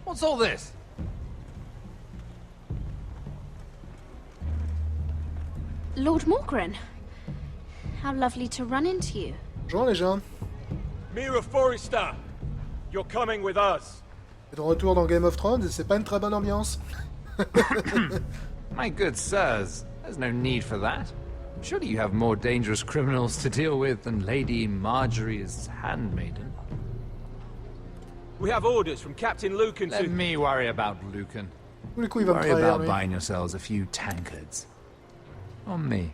What's all this? Lord Morgren. How lovely to run into you. Bonjour les gens. Mira Forrester, you're coming with us. Et de retour dans Game of Thrones, et c'est pas une très bonne ambiance. My good sirs, there's no need for that. Surely you have more dangerous criminals to deal with than Lady Marjorie's handmaiden. We have orders from Captain Lucan Let to... me worry about Lucan. Tous les coups, il va me Worry trahir, about lui. buying yourselves a few tankards. On me.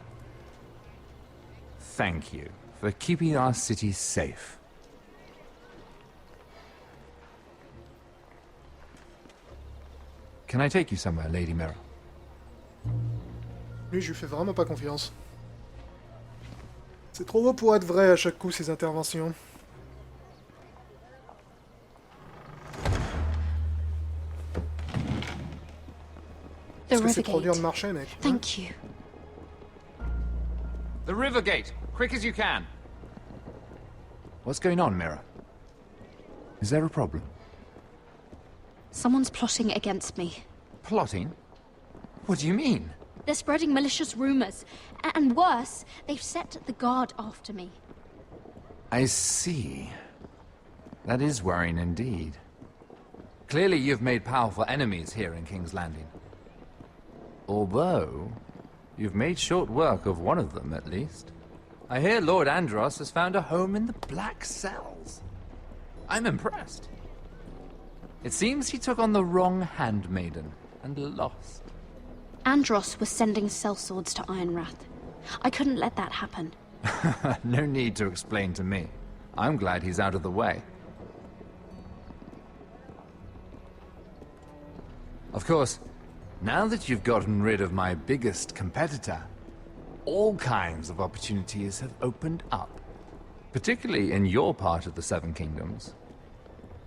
Thank you for keeping our city safe. Can I take you somewhere, Lady Mira? Lui, je lui fais vraiment pas confiance. C'est trop beau pour être vrai à chaque coup, ces interventions. The Parce que c'est trop Rivergate. dur de marcher, mec. Thank you. The Rivergate, quick as you can. What's going on, Mira? Is there a problem? Someone's plotting against me. Plotting? What do you mean? They're spreading malicious rumors. And worse, they've set the guard after me. I see. That is worrying indeed. Clearly you've made powerful enemies here in King's Landing. Although, you've made short work of one of them, at least. I hear Lord Andros has found a home in the Black Cells. I'm impressed. It seems he took on the wrong handmaiden, and lost. Andros was sending sellswords to Ironrath. I couldn't let that happen. No need to explain to me. I'm glad he's out of the way. Of course, now that you've gotten rid of my biggest competitor, all kinds of opportunities have opened up. Particularly in your part of the Seven Kingdoms.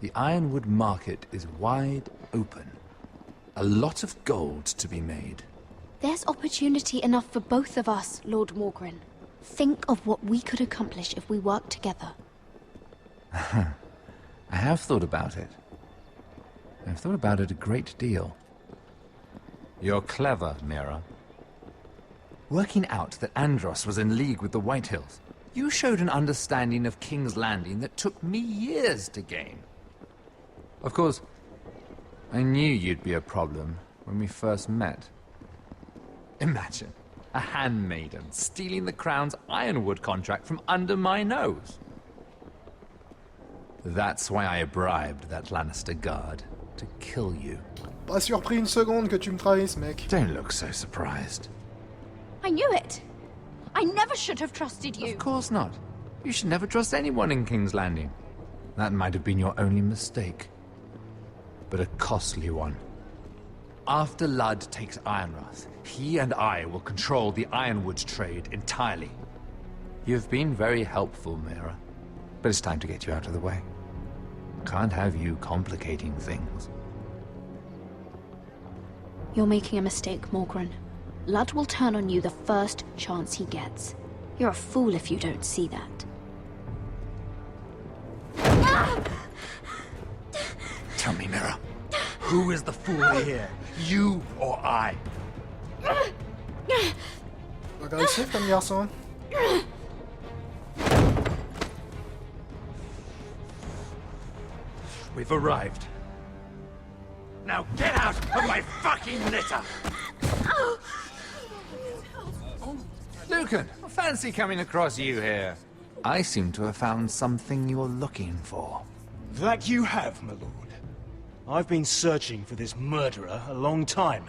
The Ironwood market is wide open. A lot of gold to be made. There's opportunity enough for both of us, Lord Morgren. Think of what we could accomplish if we worked together. I have thought about it. I've thought about it a great deal. You're clever, Mira. Working out that Andros was in league with the Whitehills, you showed an understanding of King's Landing that took me years to gain. Of course, I knew you'd be a problem when we first met. Imagine a handmaiden stealing the Crown's Ironwood contract from under my nose. That's why I bribed that Lannister guard to kill you. Pas surpris une seconde que tu me trahisses, mec. Don't look so surprised. I knew it! I never should have trusted you! Of course not. You should never trust anyone in King's Landing. That might have been your only mistake. But a costly one. After Ludd takes Ironrath, he and I will control the Ironwood trade entirely. You've been very helpful, Mira. But it's time to get you out of the way. Can't have you complicating things. You're making a mistake, Morgren. Ludd will turn on you the first chance he gets. You're a fool if you don't see that. Tell me, Mira, who is the fool here? You or I? Agressif comme garçon. We've arrived. Now get out of my fucking litter! Lucan, I fancy coming across you here. I seem to have found something you're looking for. That you have, my lord. I've been searching for this murderer a long time.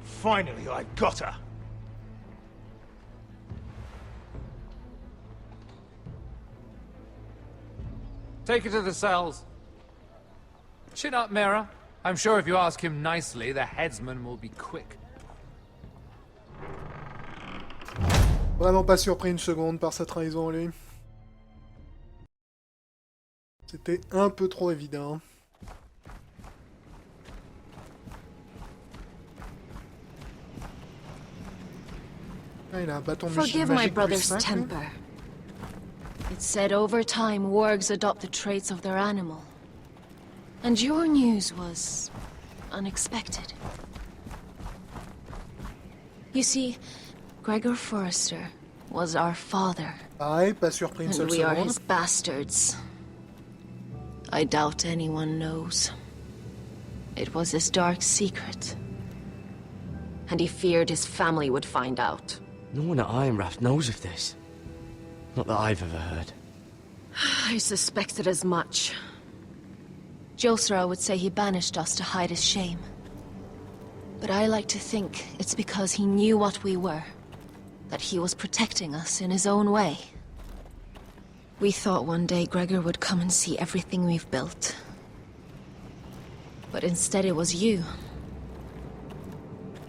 Finally, I got her. Take her to the cells. Chin up, Mira. I'm sure if you ask him nicely, the headsman will be quick. Vraiment pas surpris une seconde par sa trahison, lui. C'était un peu trop évident. Ah, il a un bâton Forgive my magique brother's plus 5, lui. temper. It's said over time wargs adopt the traits of their animal. And your news was unexpected. You see, Gregor Forrester was our father. Pareil, pas surpris une And seule we are seconde. his bastards. I doubt anyone knows. It was his dark secret. And he feared his family would find out. No one at Ironraft knows of this. Not that I've ever heard. I suspected as much. Josra would say he banished us to hide his shame. But I like to think it's because he knew what we were. That he was protecting us in his own way. We thought one day Gregor would come and see everything we've built. But instead it was you.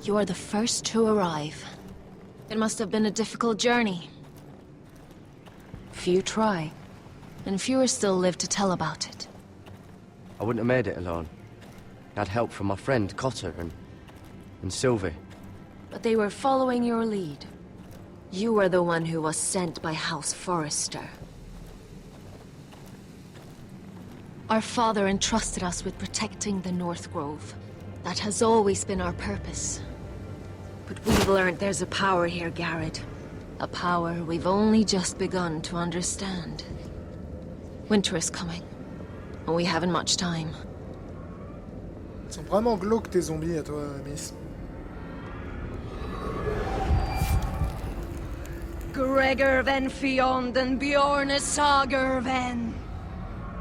You are the first to arrive. It must have been a difficult journey. Few try, and fewer still live to tell about it. I wouldn't have made it alone. I had help from my friend Cotter and Sylvie. But they were following your lead. You were the one who was sent by House Forrester. Our father entrusted us with protecting the North Grove. That has always been our purpose. But we've learned there's a power here, Garrett. A power we've only just begun to understand. Winter is coming, and we haven't much time. Ils sont vraiment glauques tes zombies à toi, Miss. Gregor ven Fionden Bjorne Sager ven.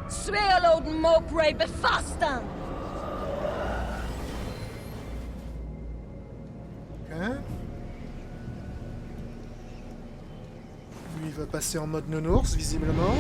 Svealoden Mopre befastan. Ok. Lui, il va passer en mode nounours, visiblement.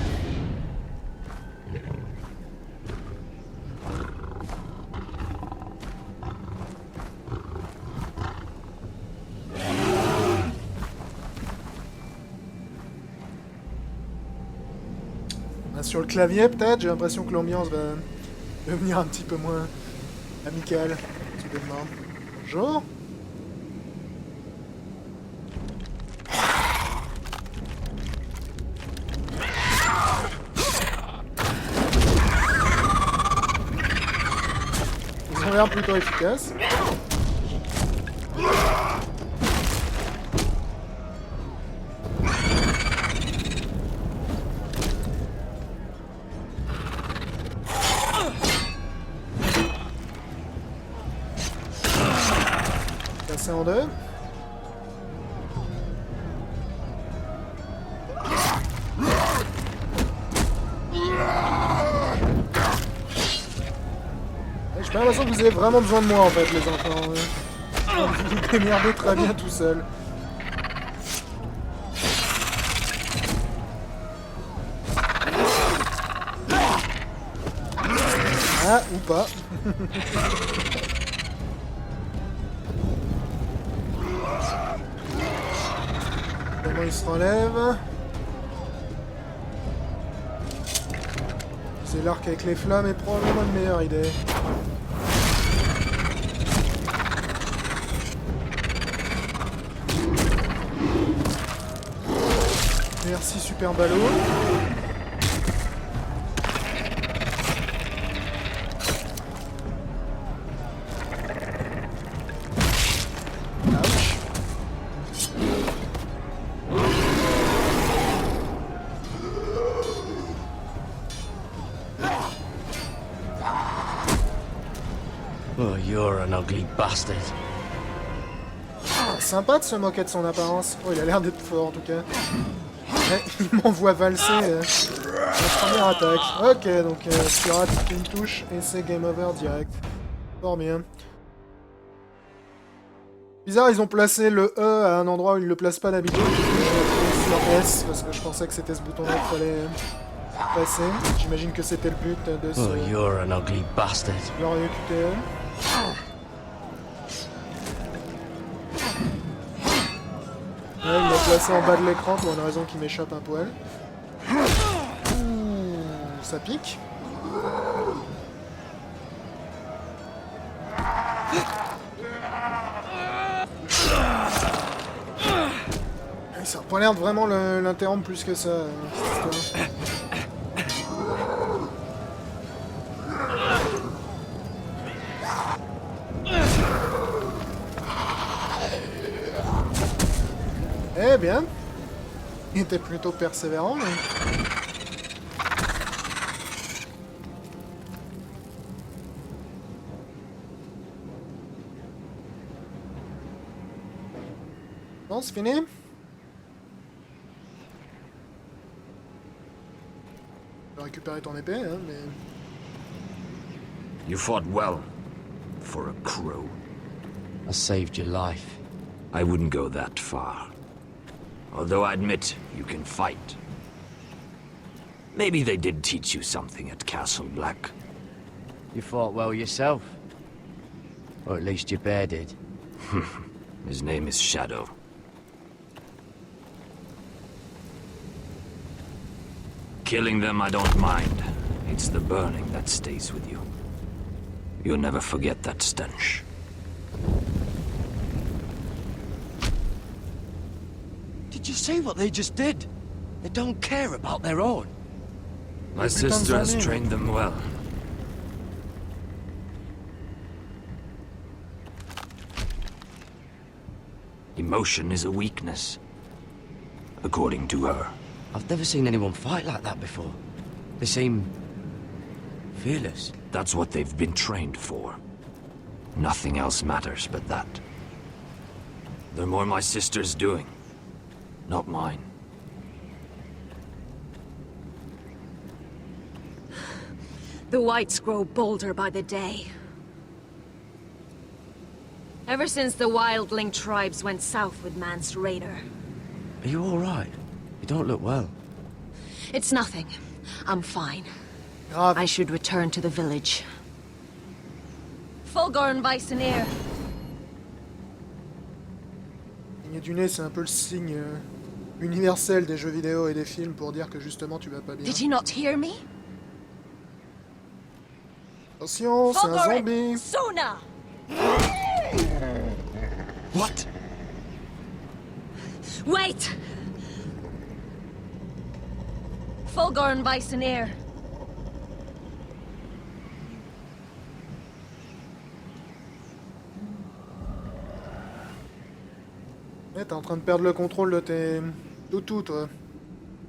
Sur le clavier, peut-être, j'ai l'impression que l'ambiance va devenir un petit peu moins amicale, soudainement. Bonjour. Ils ont l'air plutôt efficaces. En deux. J'ai pas l'impression que vous avez vraiment besoin de moi en fait les enfants. Vous vous démerdez très bien tout seul. Ah, ou pas. Comment il se relève? C'est l'arc avec les flammes est probablement une meilleure idée. Merci super ballot. Oh, you're an ugly bastard. Sympa de se moquer de son apparence. Oh, il a l'air d'être fort en tout cas. Ouais, il m'envoie valser la première attaque. Ok, donc tu rates une touche et c'est game over direct. Fort bien. Bizarre, ils ont placé le E à un endroit où ils le placent pas d'habitude. Du coup, je l'ai appuyé sur S parce que je pensais que c'était ce bouton-là qu'il fallait passer. J'imagine que c'était le but de ce... Oh, you're an ugly bastard. glorieux QTE. Ouais, il l'a placé en bas de l'écran pour une raison qui m'échappe un poil. Ouh, ça pique. Ça n'a pas l'air de vraiment l'interrompre plus que ça, cette histoire. Eh bien. Il était plutôt persévérant, mais... Bon, c'est fini. Tu peux récupérer ton épée, hein, mais... You fought well. For a crow. I saved your life. I wouldn't go that far. Although I admit, you can fight. Maybe they did teach you something at Castle Black. You fought well yourself. Or at least your bear did. His name is Shadow. Killing them I don't mind. It's the burning that stays with you. You'll never forget that stench. Did you see what they just did? They don't care about their own. My sister has trained them well. Emotion is a weakness, according to her. I've never seen anyone fight like that before. They seem... fearless. That's what they've been trained for. Nothing else matters but that. They're more my sister's doing, not mine. The whites grow bolder by the day. Ever since the wildling tribes went south with Mance Raider. Are you alright? You don't look well. It's nothing. I'm fine. Grave. I should return to the village. Fulgorn Viceneer. Cligner du nez, c'est un peu le signe universel des jeux vidéo et des films pour dire que justement tu vas pas bien. Did you not hear me? Attention, c'est un zombie. Sona! What? Wait! Fulgorn Viceneer. Eh, t'es en train de perdre le contrôle de tes... Toutou, toi.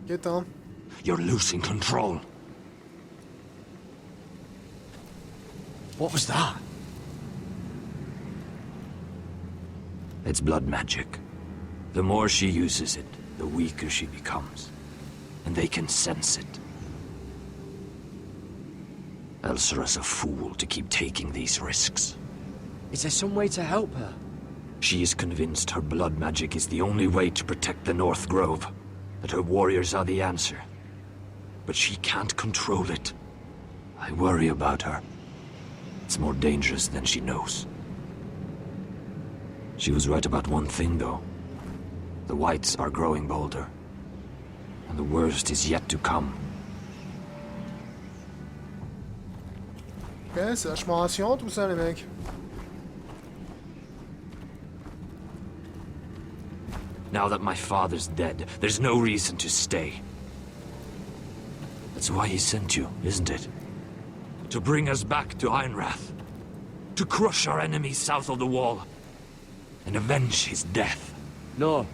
Quétin. You're losing control. What was that? It's blood magic. The more she uses it, the weaker she becomes. And they can sense it. Elsera's a fool to keep taking these risks. Is there some way to help her? She is convinced her blood magic is the only way to protect the North Grove, that her warriors are the answer. But she can't control it. I worry about her. It's more dangerous than she knows. She was right about one thing, though. The whites are growing bolder. And the worst is yet to come. Ok, c'est vachement rassurant tout ça, les mecs. Now that my father's dead, there's no reason to stay. That's why he sent you, isn't it? To bring us back to Ironrath. To crush our enemies south of the wall. And avenge his death. No.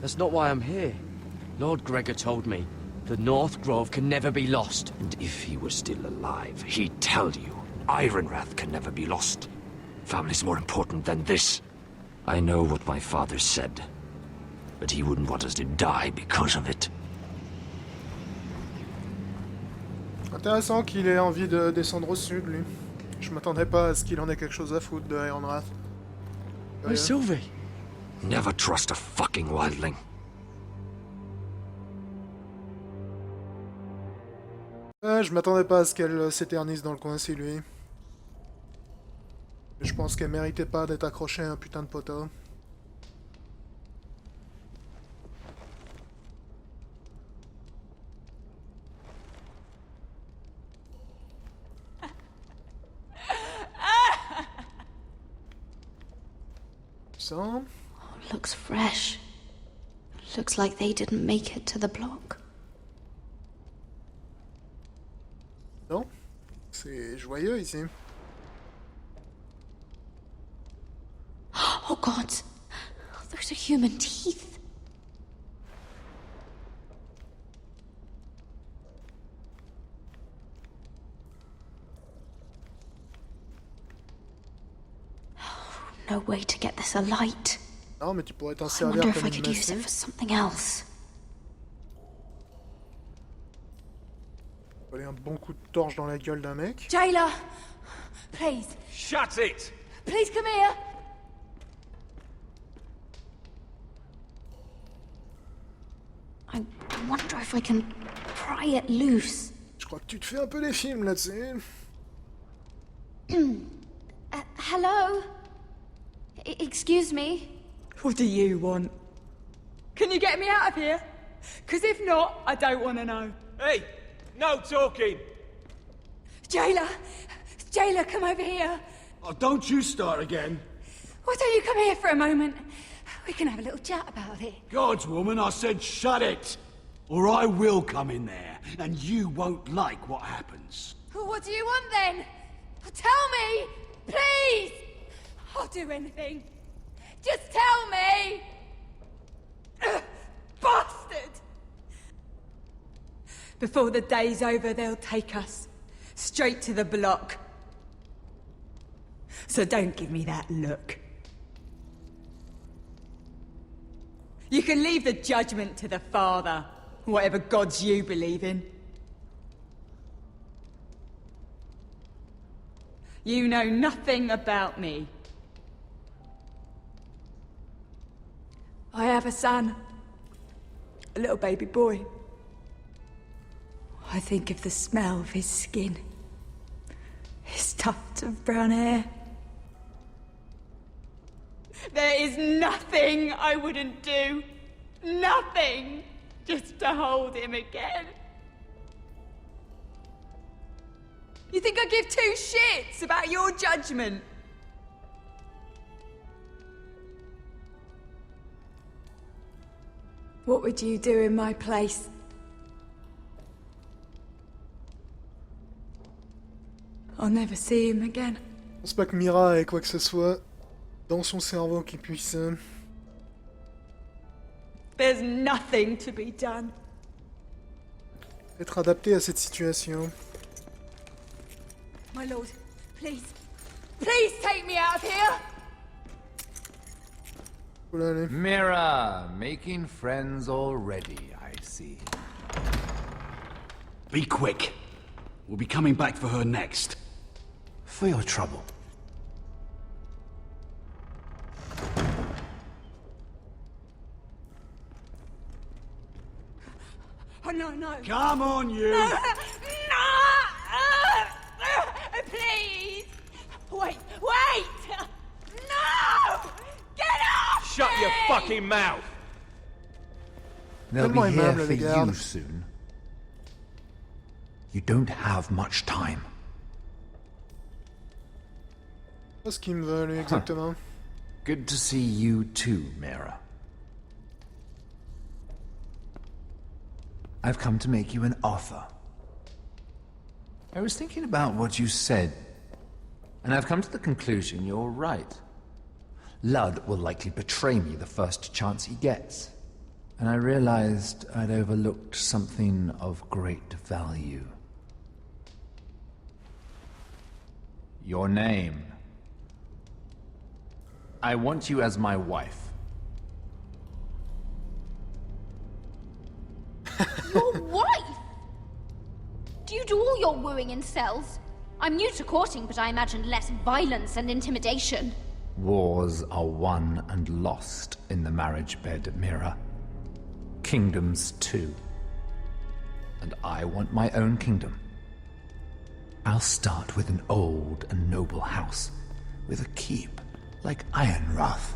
That's not why I'm here. Lord Gregor told me the North Grove can never be lost. And if he were still alive, he'd tell you Ironrath can never be lost. Family's more important than this. I know what my father said. But he wouldn't want us to die because of it. Intéressant qu'il ait envie de descendre au sud, lui. Je m'attendais pas à ce qu'il en ait quelque chose à foutre de Ironrath. Where's Sylvie? Never trust a fucking wildling. Je m'attendais pas à ce qu'elle s'éternise dans le coin, si lui. Je pense qu'elle méritait pas d'être accrochée à un putain de poteau. Ça. Oh, looks fresh. Looks like they didn't make it to the block. Non, c'est joyeux ici. Oh god, those are human teeth. no way to get this alight. Non, mais tu pourrais t'en I servir wonder if comme I une could use it massue. for something else. Aller un bon coup de torche dans la gueule d'un mec. Jailer, please, Shut it! please come here. I wonder if I can pry it loose. Je crois que tu te fais un peu des films là-dessus. Hello? Excuse me? What do you want? Can you get me out of here? Because if not, I don't want to know. Hey! No talking! Jailer! Jailer, come over here. Oh, don't you start again. Why don't you come here for a moment? We can have a little chat about it. Gods, woman, I said shut it! Or I will come in there, and you won't like what happens. Well, what do you want then? Tell me! Please! I'll do anything. Just tell me! Ugh, bastard! Before the day's over, they'll take us straight to the block. So don't give me that look. You can leave the judgment to the Father, whatever gods you believe in. You know nothing about me. I have a son. A little baby boy. I think of the smell of his skin. His tuft of brown hair. There is nothing I wouldn't do. Nothing. Just to hold him again. You think I give two shits about your judgment? What would you do in my place? I'll never see him again. Je pense pas que Mira ait quoi que ce soit dans son cerveau qui puisse... There's nothing to be done. être adapté à cette situation. My lord, please. Please take me out of here! Oula, allez. Mira, making friends already, I see. Be quick. We'll be coming back for her next. For your trouble. Oh, no, no. Come on, you! No! Please! Wait! Wait! No! Get off! Shut your me! fucking mouth! They'll be Tellement here aimable, for les gardes. you soon. You don't have much time. Pas ce qu'il me veut, lui, exactement. Good to see you too, Mira. I've come to make you an offer. I was thinking about what you said, and I've come to the conclusion you're right. Ludd will likely betray me the first chance he gets, and I realized I'd overlooked something of great value. Your name. I want you as my wife. Your wife? Do you do all your wooing in cells? I'm new to courting, but I imagined less violence and intimidation. Wars are won and lost in the marriage bed, Mira. Kingdoms too. And I want my own kingdom. I'll start with an old and noble house, with a keep, like Ironrath.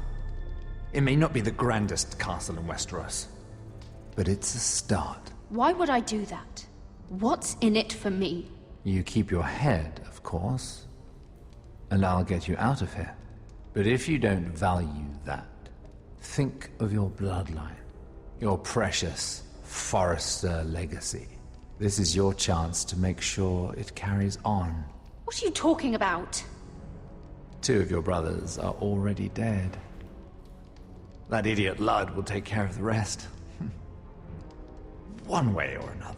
It may not be the grandest castle in Westeros, but it's a start. Why would I do that? What's in it for me? You keep your head, of course, and I'll get you out of here. But if you don't value that, think of your bloodline, your precious Forrester legacy. This is your chance to make sure it carries on. What are you talking about? 2 of your brothers are already dead. That idiot Ludd will take care of the rest. One way or another.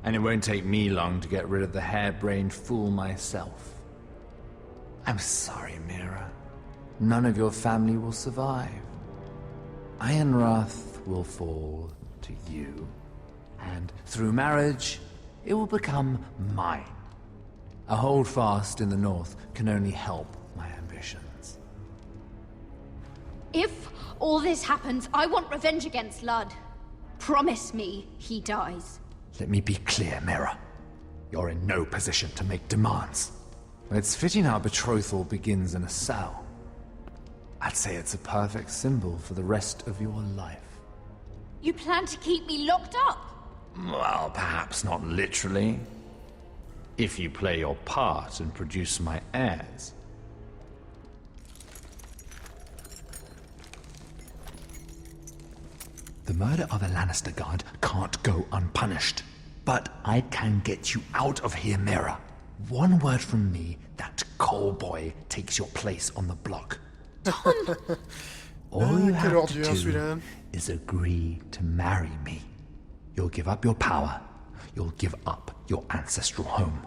And it won't take me long to get rid of the harebrained fool myself. I'm sorry, Mira. none of your family will survive. Ironrath will fall to you, and through marriage, it will become mine. A holdfast in the north can only help my ambitions. If all this happens, I want revenge against Ludd. Promise me he dies. Let me be clear, Mira. You're in no position to make demands. It's fitting our betrothal begins in a cell. I'd say it's a perfect symbol for the rest of your life. You plan to keep me locked up? Well, perhaps not literally. If you play your part and produce my heirs. The murder of a Lannister guard can't go unpunished. But I can get you out of here, Mira. One word from me, that coal boy takes your place on the block. All you have to do is agree to marry me. You'll give up your power. You'll give up your ancestral home.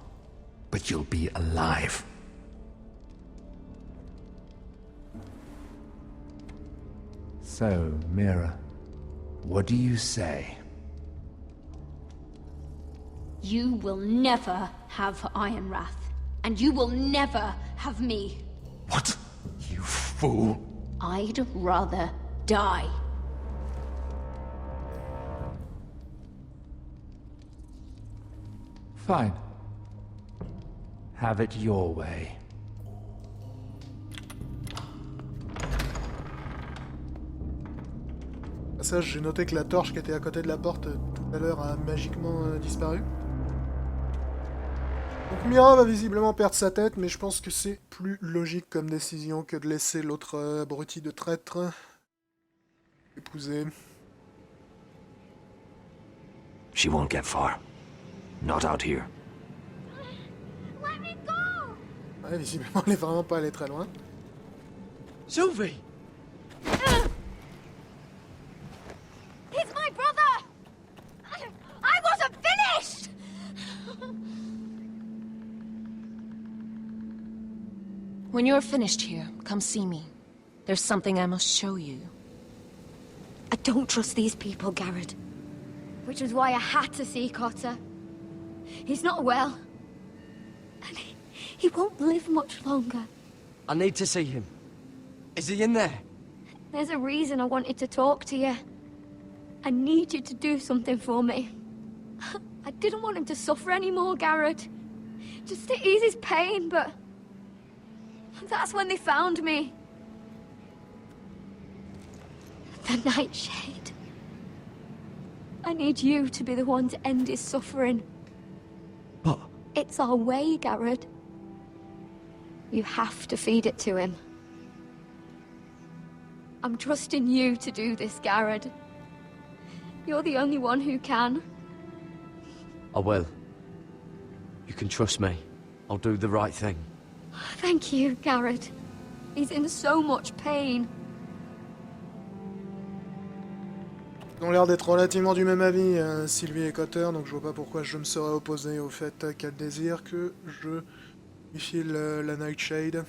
But you'll be alive. So, Mira, what do you say? You will never have Ironrath. And you will never have me. What? You fool! I'd rather die. Fine. Have it your way. Passage, j'ai noté que la torche qui était à côté de la porte tout à l'heure a magiquement disparu. Donc Mira va visiblement perdre sa tête, mais je pense que c'est plus logique comme décision que de laisser l'autre abruti de traître épouser. She won't get far. Not out here. Let me go! Ouais, visiblement elle est vraiment pas allée très loin. Sylvie! He's my brother! I wasn't finished! When you're finished here, come see me. There's something I must show you. I don't trust these people, Garrett. Which is why I had to see Cotter. He's not well. And he won't live much longer. I need to see him. Is he in there? There's a reason I wanted to talk to you. I need you to do something for me. I didn't want him to suffer anymore, Garrett. Just to ease his pain, but... that's when they found me. The Nightshade. I need you to be the one to end his suffering. But... it's our way, Garrett. You have to feed it to him. I'm trusting you to do this, Garrett. You're the only one who can. I will. You can trust me. I'll do the right thing. Thank you, Garrett. He's in so much pain. Ils ont l'air d'être relativement du même avis, Sylvie et Cotter, donc je vois pas pourquoi je me serais opposé au fait qu'elle désire que je lui file la Nightshade.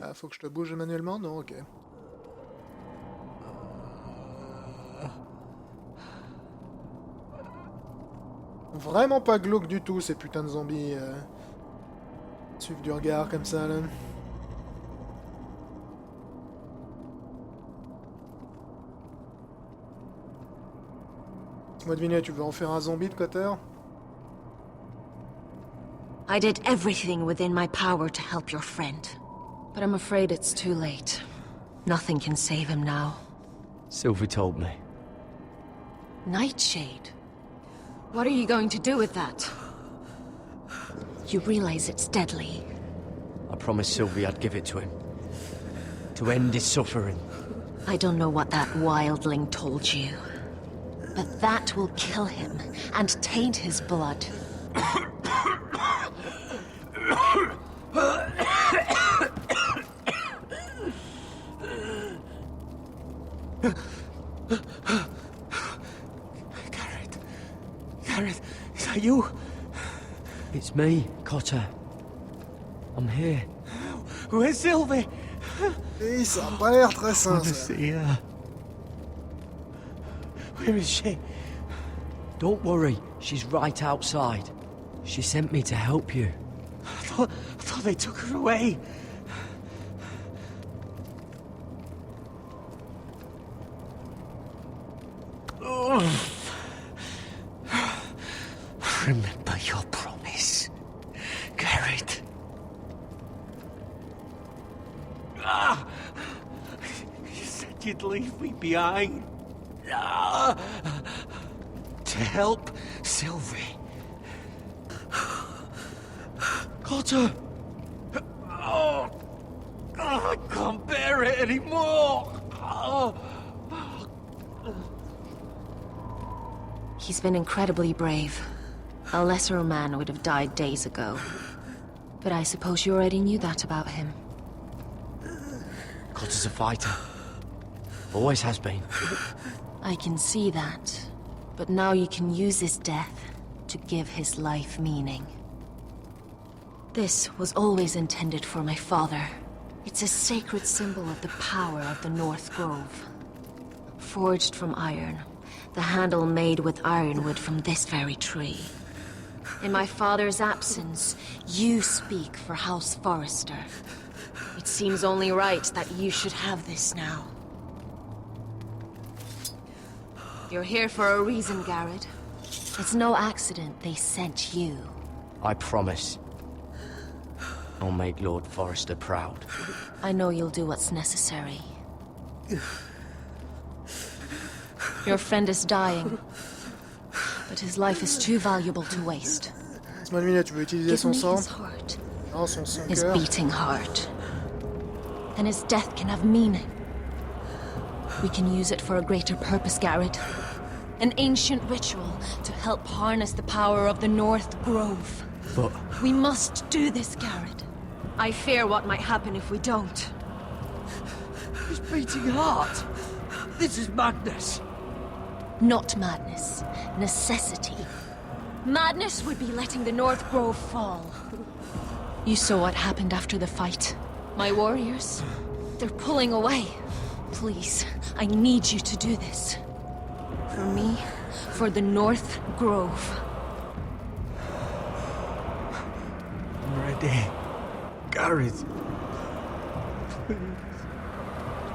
Ah, faut que je te bouge manuellement? Non, ok. Vraiment pas glauque du tout, ces putains de zombies. Suivent du regard comme ça, là. Laisse-moi deviner, tu veux en faire un zombie de Cotter? I did everything within my power to help your friend. But I'm afraid it's too late. Nothing can save him now. Sylvie told me. Nightshade? What are you going to do with that? You realize it's deadly. I promised Sylvie I'd give it to him. To end his suffering. I don't know what that wildling told you. But that will kill him and taint his blood. Garrett, is that you? It's me, Cotter. I'm here. Where's Sylvie? Et ça a pas l'air très I sain, want to ça. see her. Where is she? Don't worry, she's right outside. She sent me to help you. I thought they took her away. Remember your promise, Garrett. You said you'd leave me behind. To help Sylvie. Cotter! Oh, I can't bear it anymore! He's been incredibly brave. A lesser man would have died days ago. But I suppose you already knew that about him. Cotter's a fighter. Always has been. I can see that. But now you can use his death to give his life meaning. This was always intended for my father. It's a sacred symbol of the power of the North Grove. Forged from iron, the handle made with ironwood from this very tree. In my father's absence, you speak for House Forrester. It seems only right that you should have this now. You're here for a reason, Garrett. It's no accident they sent you. I promise. I'll make Lord Forrester proud. I know you'll do what's necessary. Your friend is dying, but his life is too valuable to waste. Laisse-moi tu veux utiliser Give son me sang? his heart, Non, son his cœur. beating heart. Then his death can have meaning. We can use it for a greater purpose, Garrett. An ancient ritual to help harness the power of the North Grove. But We must do this, Garrett. I fear what might happen if we don't. his beating heart! This is madness! Not madness. Necessity. Madness would be letting the North Grove fall. You saw what happened after the fight. My warriors, they're pulling away. Please, I need you to do this. For me, for the North Grove. I'm ready. Garrett. Please.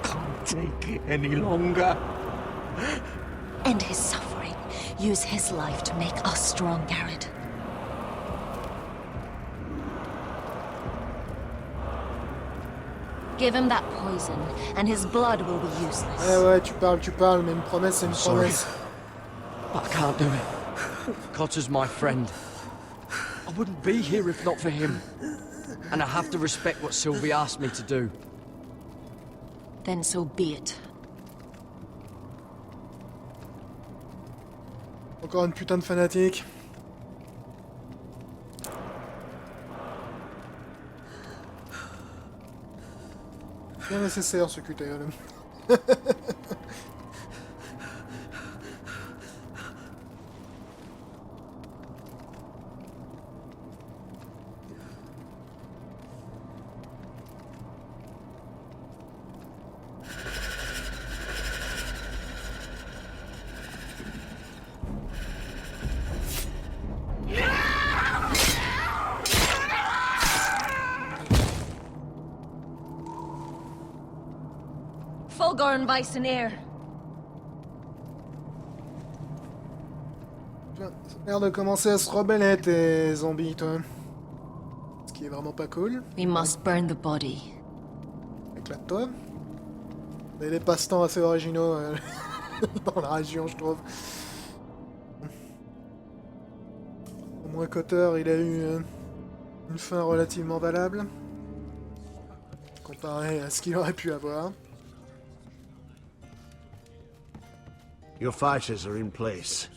Can't take it any longer. End his suffering. Use his life to make us strong, Garrett. Give him that poison, and his blood will be useless. Ouais, tu parles, mais une promesse, c'est une Sorry. promesse. But I can't do it. Cotter's my friend. I wouldn't be here if not for him. And I have to respect what Sylvie asked me to do. Then so be it. Encore une putain de fanatique. Bien nécessaire ce QTL. Fulgorn Bison-Air. Ça a l'air de commencer à se rebeller tes zombies, toi. Ce qui est vraiment pas cool. We must burn the body. Éclate-toi. Il y a des passe-temps assez originaux dans la région, je trouve. Au moins Cotter, il a eu une fin relativement valable. Comparé à ce qu'il aurait pu avoir. Your fighters are in place.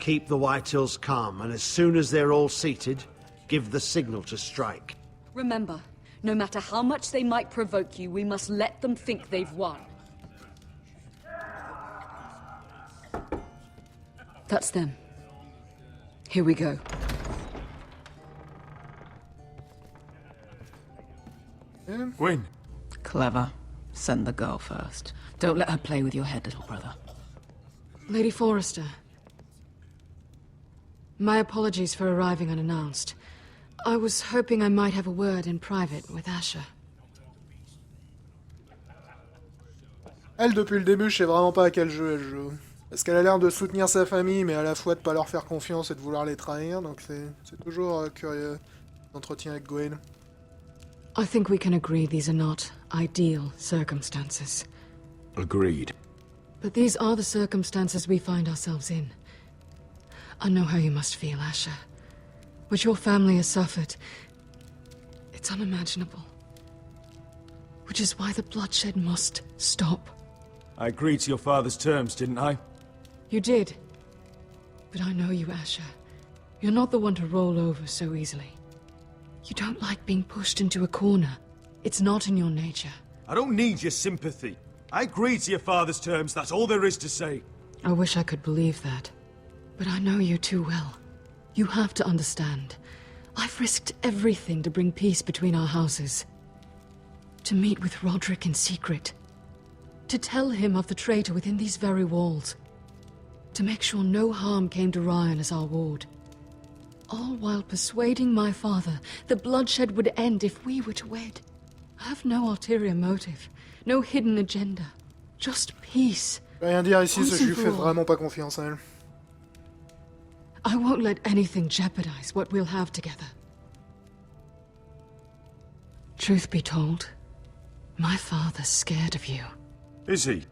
Keep the Whitehills calm, and as soon as they're all seated, give the signal to strike. Remember, no matter how much they might provoke you, we must let them think they've won. That's them. Here we go. Gwyn. Clever. Send the girl first. Don't let her play with your head, little brother. Lady Forrester. My apologies for arriving unannounced. I was hoping I might have a word in private with Asher. Elle, depuis le début, je sais vraiment pas à quel jeu elle joue. Parce qu'elle a l'air de soutenir sa famille, mais à la fois de pas leur faire confiance et de vouloir les trahir, donc c'est toujours curieux, l'entretien avec Gwyn. I think we can agree these are not ideal circumstances. Agreed. But these are the circumstances we find ourselves in. I know how you must feel, Asher. What your family has suffered, it's unimaginable. Which is why the bloodshed must stop. I agreed to your father's terms, didn't I? You did. But I know you, Asher. You're not the one to roll over so easily. You don't like being pushed into a corner. It's not in your nature. I don't need your sympathy. I agreed to your father's terms, that's all there is to say. I wish I could believe that. But I know you too well. You have to understand. I've risked everything to bring peace between our houses. To meet with Roderick in secret. To tell him of the traitor within these very walls. To make sure no harm came to Ryan as our ward. All while persuading my father the bloodshed would end if we were to wed. I have no ulterior motive, no hidden agenda. Just peace. Je peux rien dire ici, je lui fais vraiment pas confiance à elle. I won't let anything jeopardize what we'll have together. Truth be told, my father's scared of you. Is he?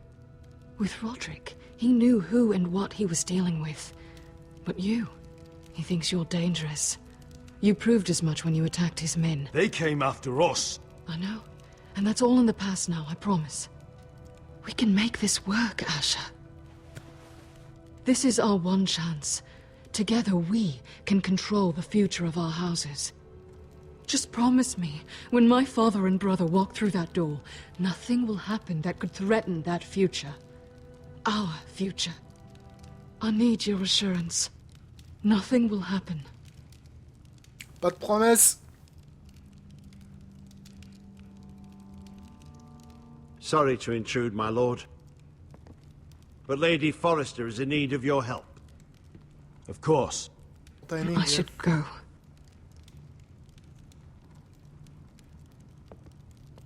With Roderick, he knew who and what he was dealing with. But you, he thinks you're dangerous. You proved as much when you attacked his men. They came after us. I know. And that's all in the past now, I promise. We can make this work, Asher. This is our one chance. Together we can control the future of our houses. Just promise me, when my father and brother walk through that door, nothing will happen that could threaten that future. Our future. I need your assurance. Nothing will happen. Pas de promesse. Sorry to intrude, my lord. But Lady Forrester is in need of your help. Of course. I should go.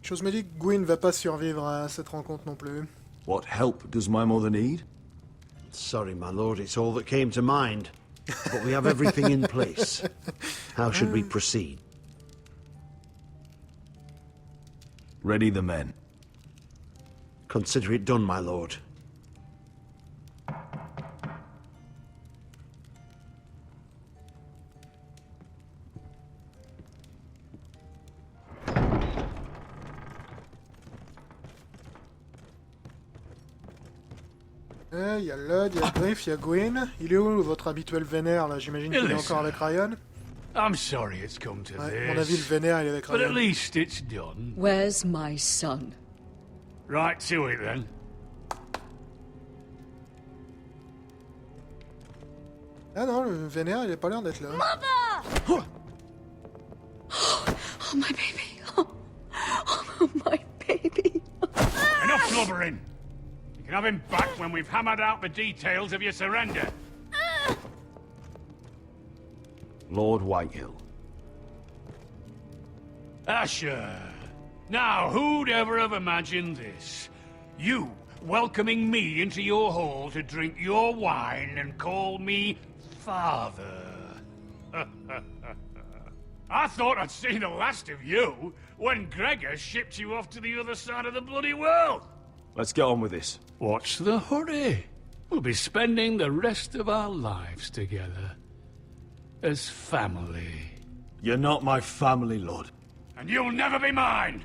Chose me dit que Gwyn va pas survivre à cette rencontre non plus. What help does my mother need? Sorry, my lord, it's all that came to mind. But we have everything in place. How should we proceed? Ready the men. Consider it done, my lord. Il y a Lud, il y a Griff, il y a Gwyn. Il est où votre habituel vénère là? J'imagine qu'il est encore avec Ryan. I'm sorry it's come to Ouais, this. à mon avis, le vénère, il est avec But Ryan. at least it's done. Where's my son? Right to it then. Ah non, le vénère, il est pas l'air d'être là. Mother! Oh, my baby. Oh, my baby. Enough blubbering. You can have him back when we've hammered out the details of your surrender. Lord Whitehill. Asher. Now, who'd ever have imagined this? You welcoming me into your hall to drink your wine and call me father. I thought I'd seen the last of you when Gregor shipped you off to the other side of the bloody world. Let's get on with this. What's the hurry? We'll be spending the rest of our lives together. As family. You're not my family, Lord. And you'll never be mine!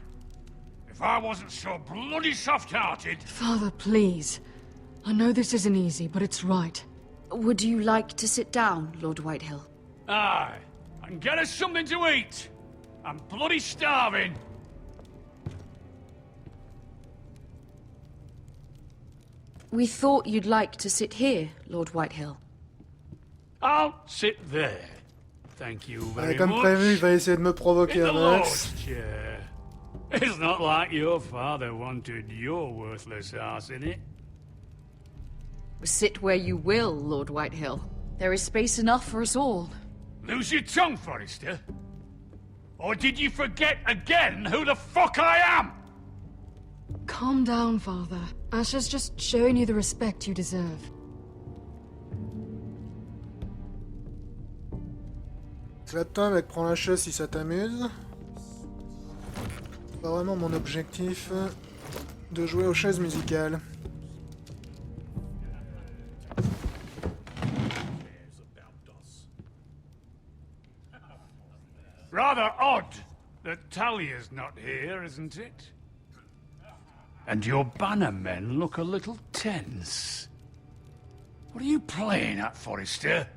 If I wasn't so bloody soft-hearted... Father, please. I know this isn't easy, but it's right. Would you like to sit down, Lord Whitehill? Aye. And get us something to eat! I'm bloody starving! We thought you'd like to sit here, Lord Whitehill. I'll sit there. Thank you very Comme much. prévu, il va essayer de me provoquer In the un max. Lord's chair. It's not like your father wanted your worthless ass in it. Sit where you will, Lord Whitehill. There is space enough for us all. Lose your tongue, Forrester? Or did you forget again who the fuck I am? Calm down, Father. Asher's just showing you the respect you deserve. Éclate-toi avec prends la chaise si ça t'amuse. C'est pas vraiment mon objectif de jouer aux chaises musicales. Rather odd that Talia's not here, isn't it? And your banner men look a little tense. What are you playing at, Forrester?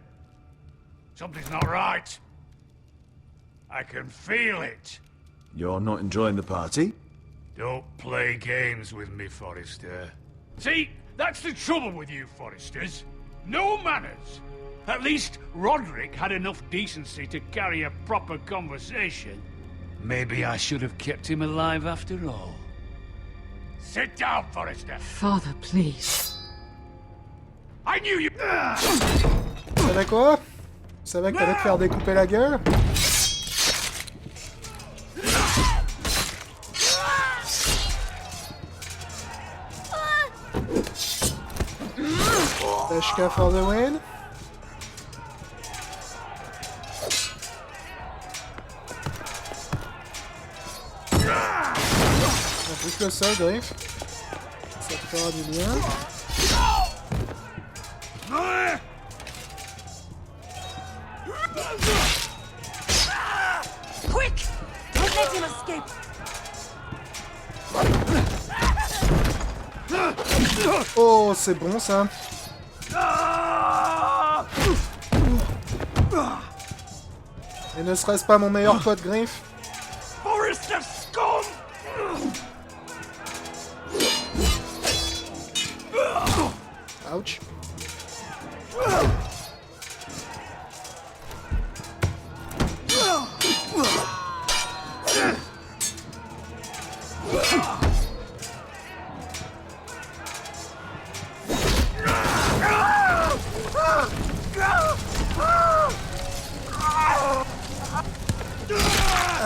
Something's not right. I can feel it. You're not enjoying the party? Don't play games with me, Forrester. See, that's the trouble with you Forresters. No manners. At least Roderick had enough decency to carry a proper conversation. Maybe I should have kept him alive after all. Sit down, Forrester. Father, please. I knew you. Tu savais quoi? Tu savais que t'allais te faire découper la gueule? Peshka for the win. Juste le sol, Griff. Ça te fera du bien. Quick! Don't let him escape! Oh, c'est bon ça. Et ne serait-ce pas mon meilleur pote Griff? Forrester scum! Ouch.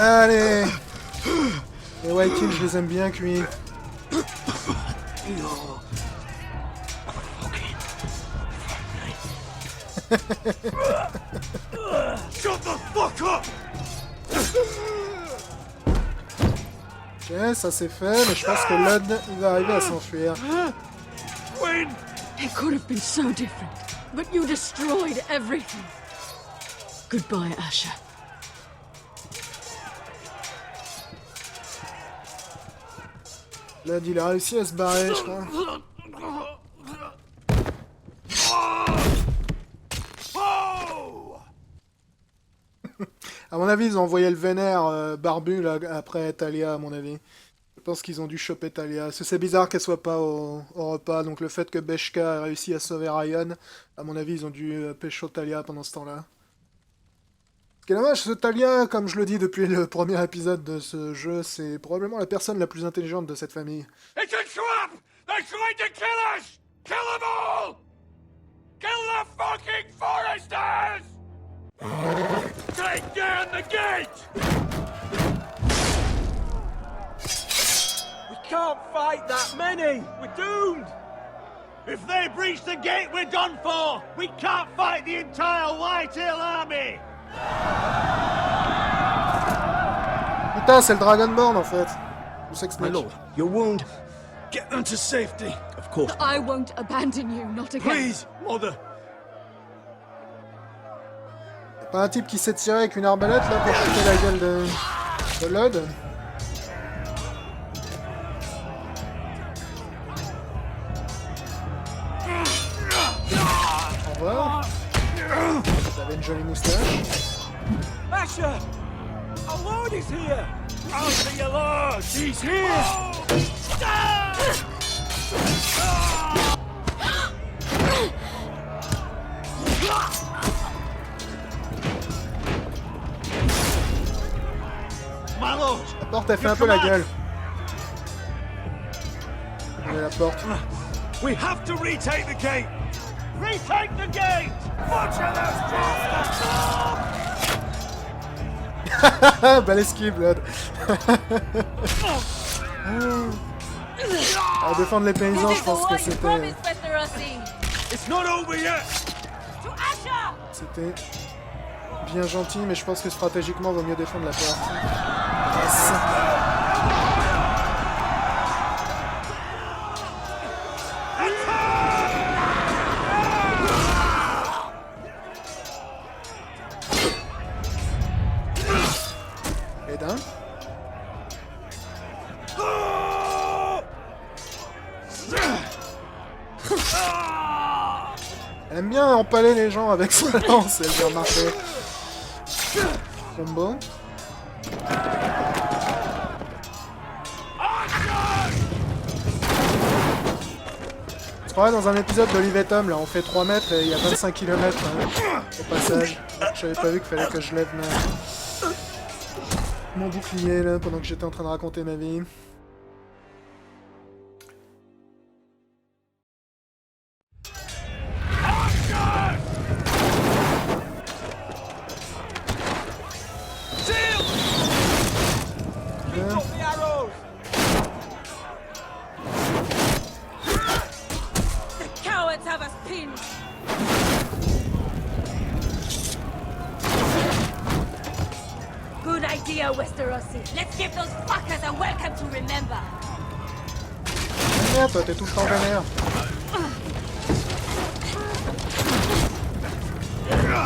Allez. Les White Hills, je les aime bien cuits. Shut the fuck up! Ok, ça c'est fait, mais je pense que Lud, il va arriver à s'enfuir. Win! It could have been so different, but you destroyed everything. Goodbye, Asher. Lud, il a réussi à se barrer, je crois. À mon avis, ils ont envoyé le vénère barbu là, après Talia, à mon avis. Je pense qu'ils ont dû choper Talia. Parce que c'est bizarre qu'elle soit pas au repas. Donc le fait que Beshka a réussi à sauver Ryan, à mon avis, ils ont dû pécho Talia pendant ce temps-là. Ce qui est dommage, ce Talia, comme je le dis depuis le premier épisode de ce jeu, c'est probablement la personne la plus intelligente de cette famille. It's a trap! They're trying to kill us! Kill them all! Kill the fucking Foresters! Take down the gate! We can't fight that many! We're doomed! If they breach the gate, we're done for! We can't fight the entire Whitehill army! Putain, c'est le Dragonborn en fait. Je sais que c'est My lord, your wound. Get them to safety. Of course. I won't abandon you, not again. Please, mother. Y'a pas un type qui s'est tiré avec une arbalète là pour shooter la gueule de Lud? Au revoir. T'avais une jolie moustache. Asher! Our lord is here! Answer your lord! He's here! my lord. La porte, elle fait un peu la gueule. Ouvrez la porte. We have to retake the gate. Retake the gate. Butcher those bastards. Belle esquive, Blood. À défendre les paysans, je pense que c'était... C'était bien gentil, mais je pense que stratégiquement, il vaut mieux défendre la porte. Yes. Et d'un. Elle aime bien empaler les gens avec sa lance, elle vient marcher. Combo. C'est pareil dans un épisode d'Olive et Tom, là on fait 3 mètres et il y a 25 km au passage. J'avais pas vu qu'il fallait que je lève mon bouclier là pendant que j'étais en train de raconter ma vie. Merde, toi, t'es tout le temps vénère.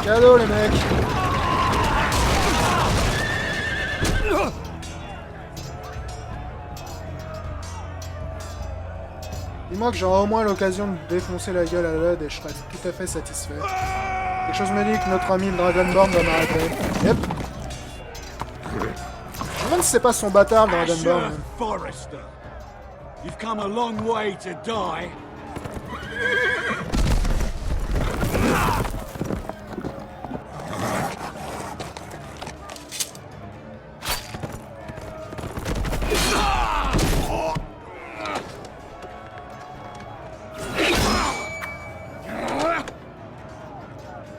Cadeau, les mecs. Dis-moi que j'aurai au moins l'occasion de défoncer la gueule à l'Ud et je serai tout à fait satisfait. Quelque chose me dit que notre ami le Dragonborn va m'arrêter. Yep. Je me demande si c'est pas son bâtard, le Dragonborn. You've come a long way to die.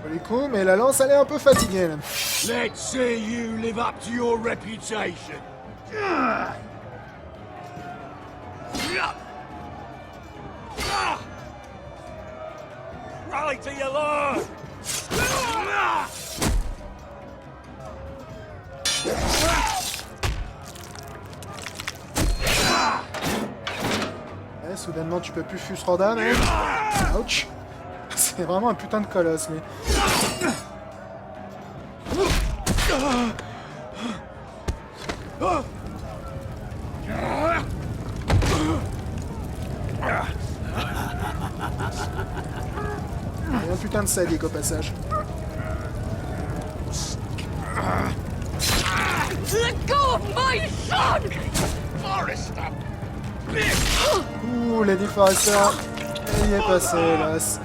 Joli coup, mais la lance elle est un peu fatiguée là. Let's see you live up to your reputation. Rally to your lord! Ouais, soudainement tu peux plus Fusroda, mec. Ouch. C'est vraiment un putain de colosse, lui. Un putain de sadique au passage. Let go of my son! Forrester! Ouh, Lady Forrester, elle y est passée, hélas.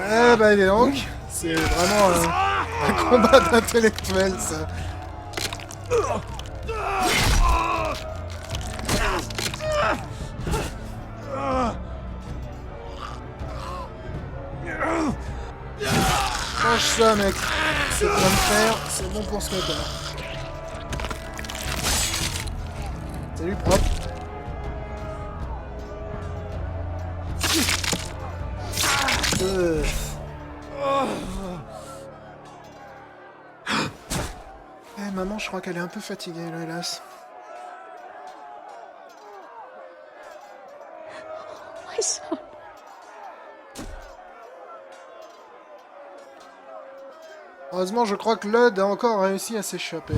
Eh bah, dis donc, c'est vraiment un combat d'intellectuels, ça. Change ça, mec. C'est plein de fer, c'est bon pour ce matin. Salut, propre. Eh, maman, je crois qu'elle est un peu fatiguée, là, hélas. My son. Heureusement, je crois que l'Ud a encore réussi à s'échapper.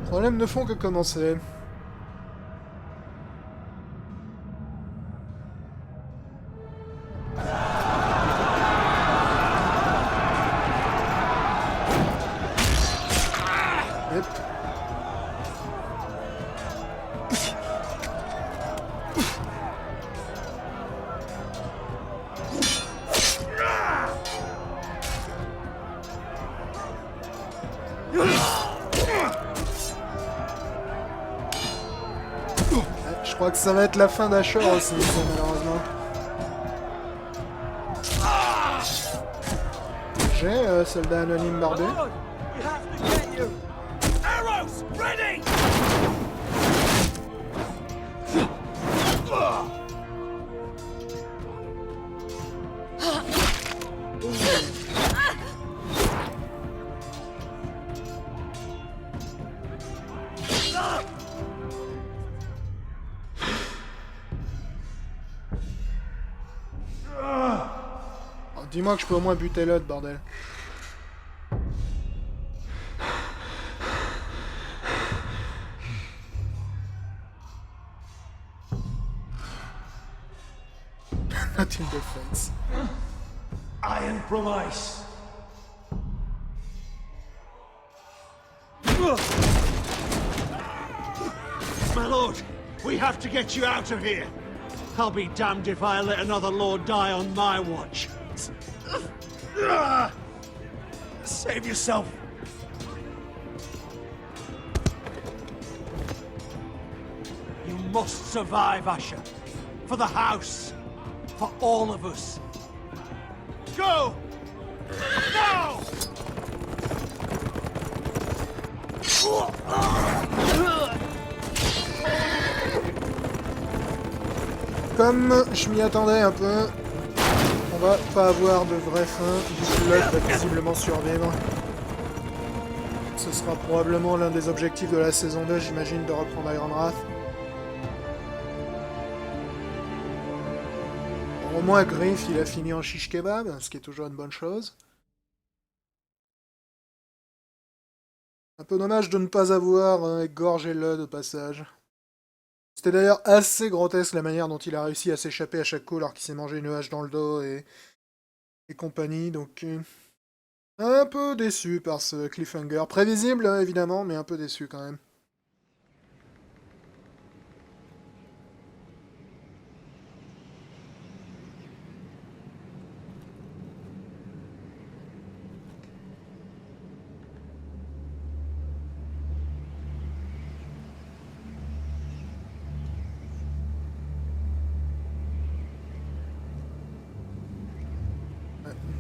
Les problèmes ne font que commencer. Je crois que ça va être la fin d'Asher aussi, ça, malheureusement. J'ai soldat anonyme barbé. Dis-moi que je peux au moins buter l'autre, bordel. Not in defense. Iron from ice. My lord, we have to get you out of here. I'll be damned if I let another lord die on my watch. Save yourself. You must survive, Asher. For the house. For all of us. Go! Now! Comme je m'y attendais un peu, on va pas avoir de vraie fin, vu que l'autre va visiblement survivre. Ce sera probablement l'un des objectifs de la saison 2, j'imagine, de reprendre Ironwrath. Au moins Griff, il a fini en shish kebab, ce qui est toujours une bonne chose. Un peu dommage de ne pas avoir égorgé Lud au passage. C'était d'ailleurs assez grotesque la manière dont il a réussi à s'échapper à chaque coup alors qu'il s'est mangé une hache dans le dos et compagnie, donc un peu déçu par ce cliffhanger. Prévisible évidemment, mais un peu déçu quand même.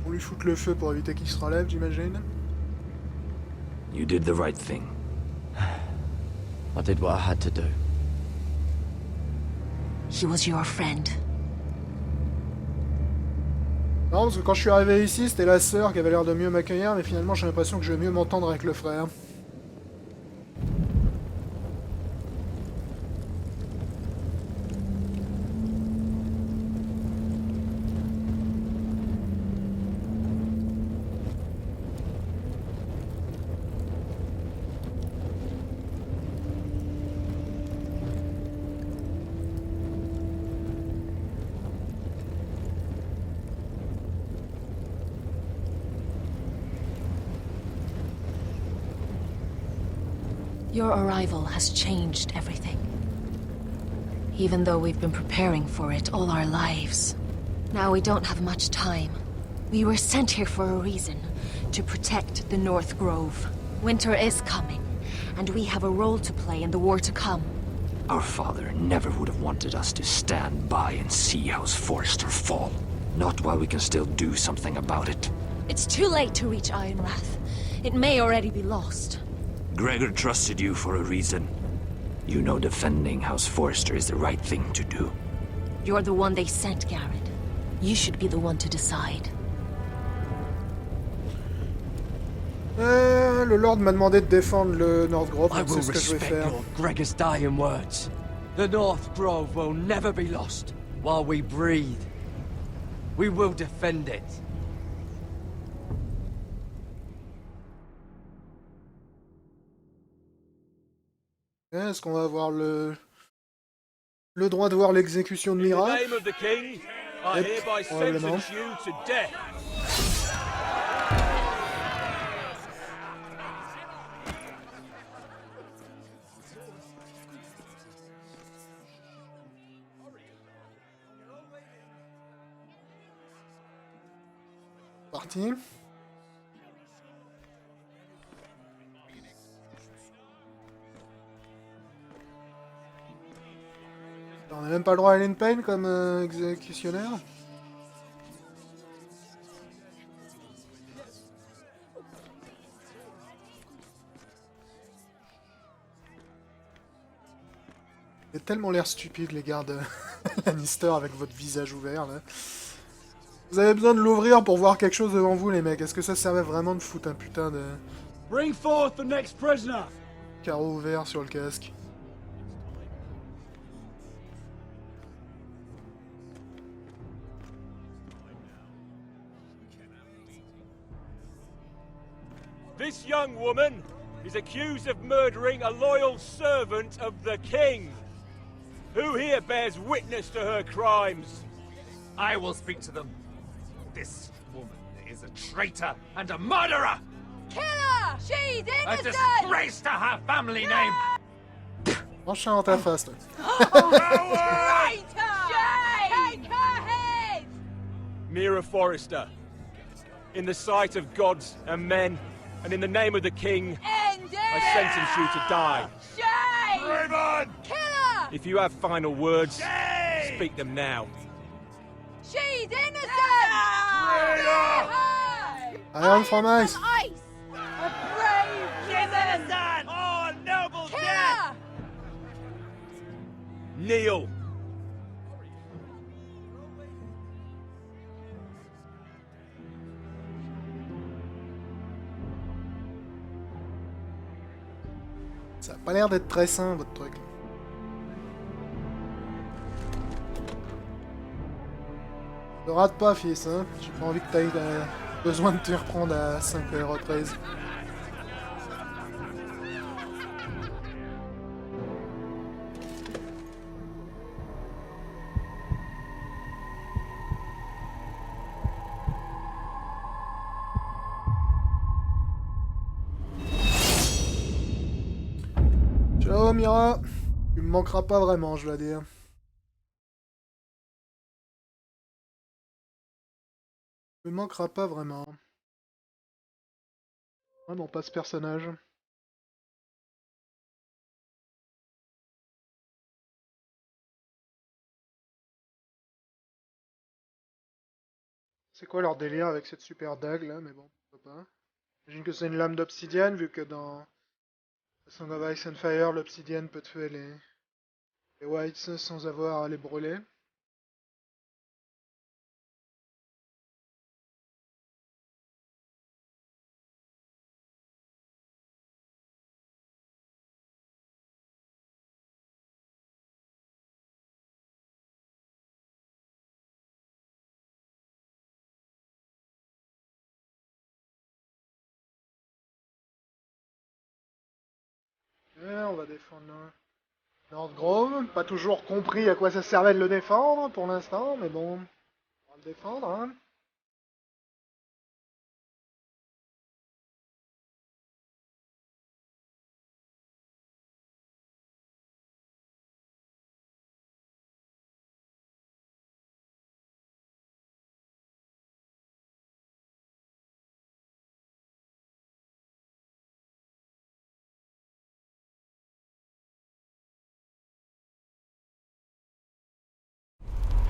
On lui fout le feu pour éviter qu'il se relève, j'imagine. You did the right thing. I did what I had to do. She was your friend. Non, parce que quand je suis arrivé ici, c'était la sœur qui avait l'air de mieux m'accueillir, mais finalement j'ai l'impression que je vais mieux m'entendre avec le frère. Your arrival has changed everything. Even though we've been preparing for it all our lives. Now we don't have much time. We were sent here for a reason. To protect the North Grove. Winter is coming, and we have a role to play in the war to come. Our father never would have wanted us to stand by and see House Forrester fall. Not while we can still do something about it. It's too late to reach Ironwrath. It may already be lost. Gregor trusted you for a reason. You know defending House Forrester is the right thing to do. You're the one they sent, Garrett. You should be the one to decide. Le Lord m'a demandé de défendre le North Grove, I donc will c'est ce que je vais respect faire. your Gregor's dying words. The North Grove will never be lost while we breathe. We will defend it. Est-ce qu'on va avoir le droit de voir l'exécution de Mira? In the name of the king, I hereby probablement. sentence you to death. Parti. On a même pas le droit à Ellen Payne comme exécutionnaire. Vous avez tellement l'air stupide, les gardes Lannister, avec votre visage ouvert, là. Vous avez besoin de l'ouvrir pour voir quelque chose devant vous, les mecs. Est-ce que ça servait vraiment de foutre un putain de... Bring forth the next prisoner. Carreau ouvert sur le casque. This young woman is accused of murdering a loyal servant of the king. Who here bears witness to her crimes? I will speak to them. This woman is a traitor and a murderer! Kill her! She's A innocent! disgrace to her family name! Enchaîne dans ta face, toi. Traitor! Take her head! Mira Forrester, in the sight of gods and men, and in the name of the king, I sentence you to die. Shame! Raven! Kill her! If you have final words, speak them now. She's innocent! Iron from Ice. A brave She's innocent! Oh, a noble Kill death! her! Kneel! Ça a pas l'air d'être très sain, votre truc. Ne rate pas, fils, hein. J'ai pas envie que t'ailles besoin de te reprendre à 5 reprises. Ciao, Mira. Tu me manqueras pas vraiment, je dois dire. Tu me manqueras pas vraiment. Vraiment pas ce personnage. C'est quoi leur délire avec cette super dague là, mais bon, pourquoi pas. J'imagine que c'est une lame d'obsidienne, vu que dans Song of Ice and Fire, l'obsidienne peut tuer les Whites sans avoir à les brûler. On va défendre Northgrove. Pas toujours compris à quoi ça servait de le défendre pour l'instant, mais bon, on va le défendre, hein.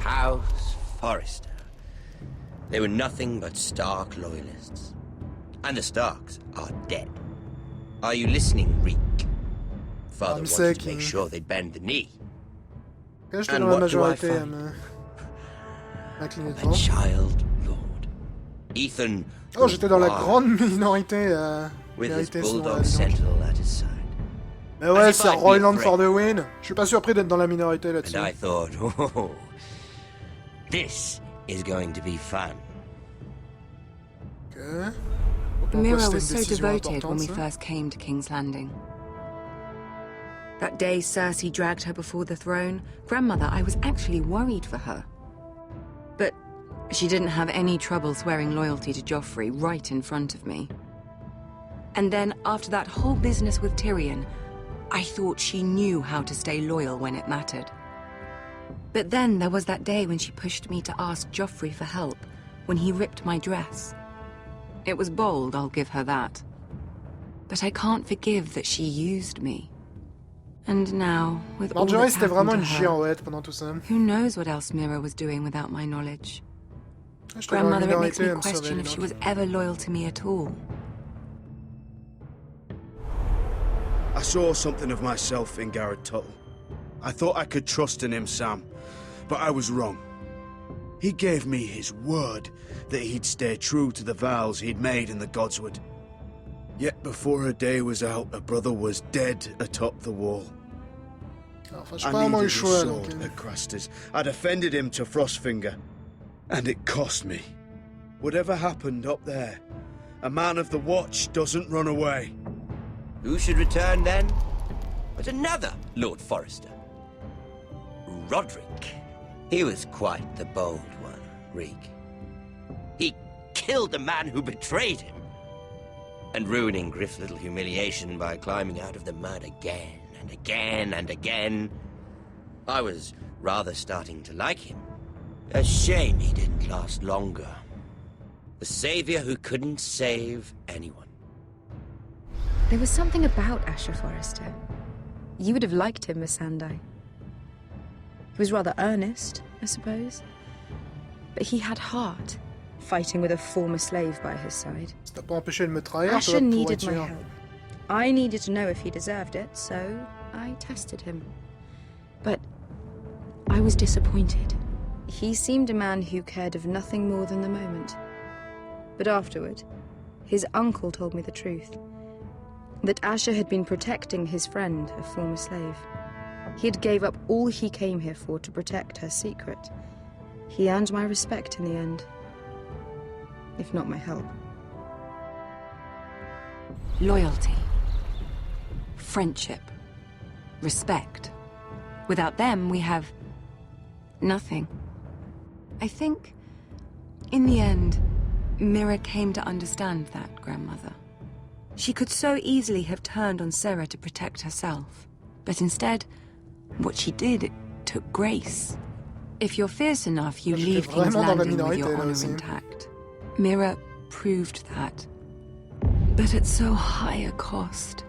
House Forrester. They were nothing but Stark loyalists. And the Starks are dead. Are you listening, Reek? Father wanted to make sure they'd bend the knee. And what do I find? A child lord. Ethan. Oh, j'étais dans la grande minorité with his bulldog sentinel at his side. Mais ouais, c'est Royland for the win. Je suis pas surpris d'être dans la minorité là-dessus. And I thought, oh, this is going to be fun. Okay. Mira was so devoted when we first came to King's Landing. That day Cersei dragged her before the throne, Grandmother, I was actually worried for her. But she didn't have any trouble swearing loyalty to Joffrey right in front of me. And then, after that whole business with Tyrion, I thought she knew how to stay loyal when it mattered. But then there was that day when she pushed me to ask Joffrey for help, when he ripped my dress. It was bold, I'll give her that. But I can't forgive that she used me. And now, with all Marjorie, that's c'était vraiment happened une to her, girouette pendant tout ça. who knows what else Mira was doing without my knowledge? Je te vois Grandmother, it makes me minorité, question if she was ever loyal to me at all. I saw something of myself in Garrett Tuttle. I thought I could trust in him, Sam, but I was wrong. He gave me his word that he'd stay true to the vows he'd made in the Godswood. Yet before a day was out, a brother was dead atop the wall. Enfin, I needed his sword at Craster's. I'd offended him to Frostfinger, and it cost me. Whatever happened up there, a man of the Watch doesn't run away. Who should return then? But another Lord Forrester. Roderick. He was quite the bold one, Reek. He killed the man who betrayed him. And ruining Griff's little humiliation by climbing out of the mud again and again and again. I was rather starting to like him. A shame he didn't last longer. The savior who couldn't save anyone. There was something about Asher Forrester. You would have liked him, Miss Sandai. He was rather earnest, I suppose. But he had heart, fighting with a former slave by his side. Ça t'a pas empêché de me trahir, Asher toi, pour needed être my sûr. help. I needed to know if he deserved it, so I tested him. But I was disappointed. He seemed a man who cared of nothing more than the moment. But afterward, his uncle told me the truth. That Asher had been protecting his friend, a former slave. He had gave up all he came here for to protect her secret. He earned my respect in the end. If not my help. Loyalty. Friendship. Respect. Without them, we have nothing. I think, in the end, Mira came to understand that, Grandmother. She could so easily have turned on Sarah to protect herself. But instead, what she did, it took grace. If you're fierce enough, you leave things landing with your honor intact. Mira proved that. But at so high a cost.